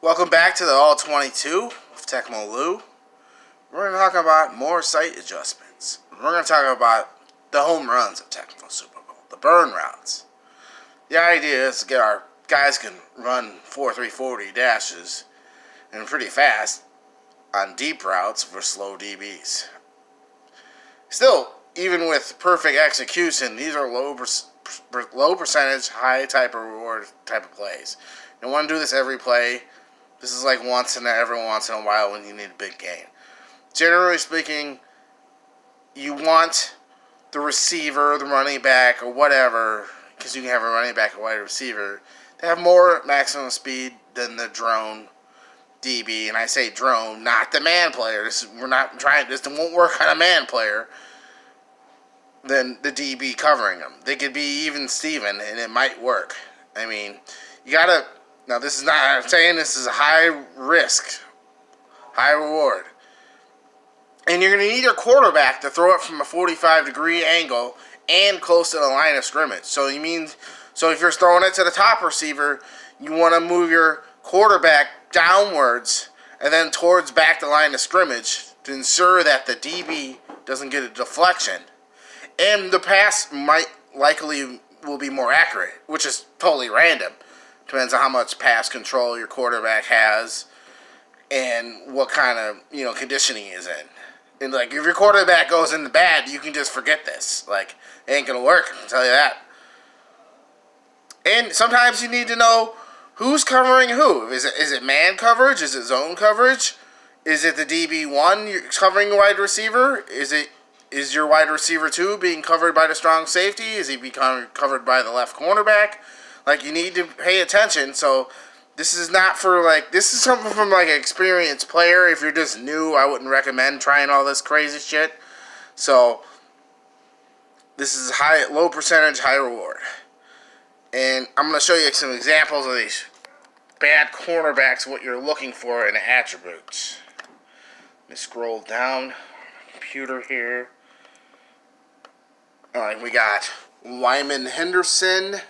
Welcome back to the All 22 with Tecmo Lou. We're going to talk about more sight adjustments. We're going to talk about the home runs of Tecmo Super Bowl, the burn routes. The idea is to get our guys can run 4.340 dashes and pretty fast on deep routes for slow DBs. Still, even with perfect execution, these are low percentage, high type of reward type of plays. You don't want to do this every play. This is like every once in a while when you need a big gain. Generally speaking, you want the receiver, the running back, or whatever, because you can have a running back or wide receiver, to have more maximum speed than the drone DB. And I say drone, not the man player. This won't work on a man player than the DB covering them. They could be even Steven, and it might work. I mean, you gotta. Now, this is not, I'm saying this is a high risk, high reward. And you're going to need your quarterback to throw it from a 45-degree angle and close to the line of scrimmage. So if you're throwing it to the top receiver, you want to move your quarterback downwards and then towards back the line of scrimmage to ensure that the DB doesn't get a deflection. And the pass will be more accurate, which is totally random. Depends on how much pass control your quarterback has and what kind of, conditioning he's in. And, if your quarterback goes in the bad, you can just forget this. It ain't going to work, I'll tell you that. And sometimes you need to know who's covering who. Is it man coverage? Is it zone coverage? Is it the DB1 you're covering the wide receiver? Is your wide receiver 2 being covered by the strong safety? Is he becoming covered by the left cornerback? You need to pay attention. So this is not for, this is something from, an experienced player. If you're just new, I wouldn't recommend trying all this crazy shit. So this is low percentage, high reward. And I'm going to show you some examples of these bad cornerbacks, what you're looking for in the attributes. Let me scroll down. Computer here. Alright, we got Wyman Henderson.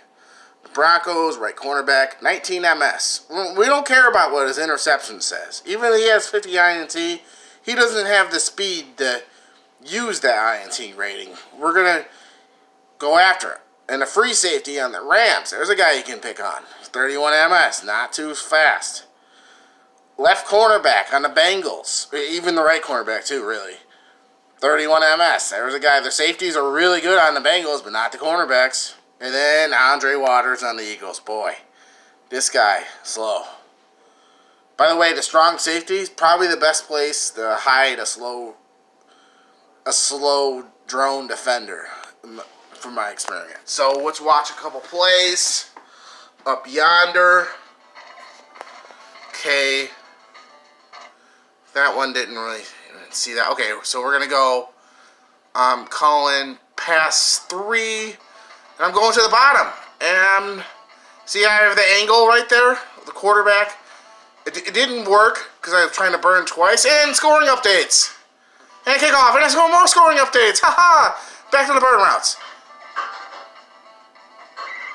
Broncos, right cornerback, 19 MS. We don't care about what his interception says. Even if he has 50 INT, he doesn't have the speed to use that INT rating. We're going to go after him. And a free safety on the Rams. There's a guy you can pick on. 31 MS, not too fast. Left cornerback on the Bengals. Even the right cornerback too, really. 31 MS. There's a guy. The safeties are really good on the Bengals, but not the cornerbacks. And then Andre Waters on the Eagles. Boy, this guy, slow. By the way, the strong safety is probably the best place to hide a slow drone defender, from my experience. So let's watch a couple plays. Up yonder. Okay. That one didn't really see that. Okay, so we're going to go calling pass 3. And I'm going to the bottom. And see, I have the angle right there, the quarterback. It didn't work because I was trying to burn twice. And scoring updates. And kickoff. And I more scoring updates. Haha. Back to the burn routes.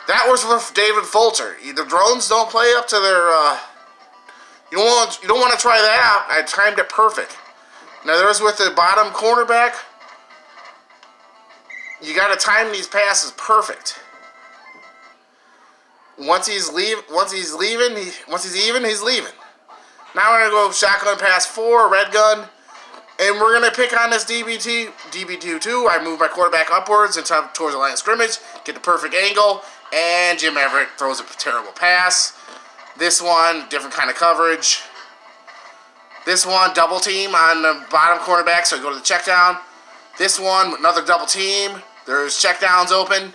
That was for David Fulcher. The drones don't play up to their... You don't want to try that out. I timed it perfect. Now there's with the bottom cornerback. You got to time these passes perfect. Once he's even, he's leaving. Now we're going to go shotgun pass 4, red gun. And we're going to pick on this DB2. I move my quarterback upwards and towards the line of scrimmage. Get the perfect angle. And Jim Everett throws a terrible pass. This one, different kind of coverage. This one, double team on the bottom cornerback, so I go to the check down. This one, another double team. There's checkdowns open.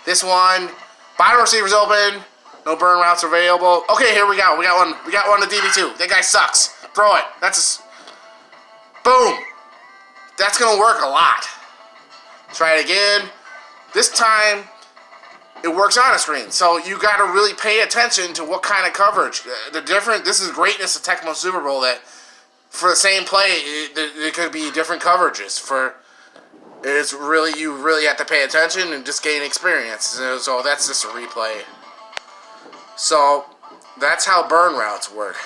This one, bottom receivers open. No burn routes available. Okay, here we go. We got one to DB2. That guy sucks. Throw it. Boom. That's going to work a lot. Try it again. This time, it works on a screen. So you got to really pay attention to what kind of coverage. This is greatness of Tecmo Super Bowl, that for the same play, it could be different coverages. You really have to pay attention and just gain experience. So that's just a replay. So That's how burn routes work.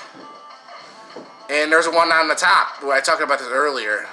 And there's one on the top. I talked about this earlier.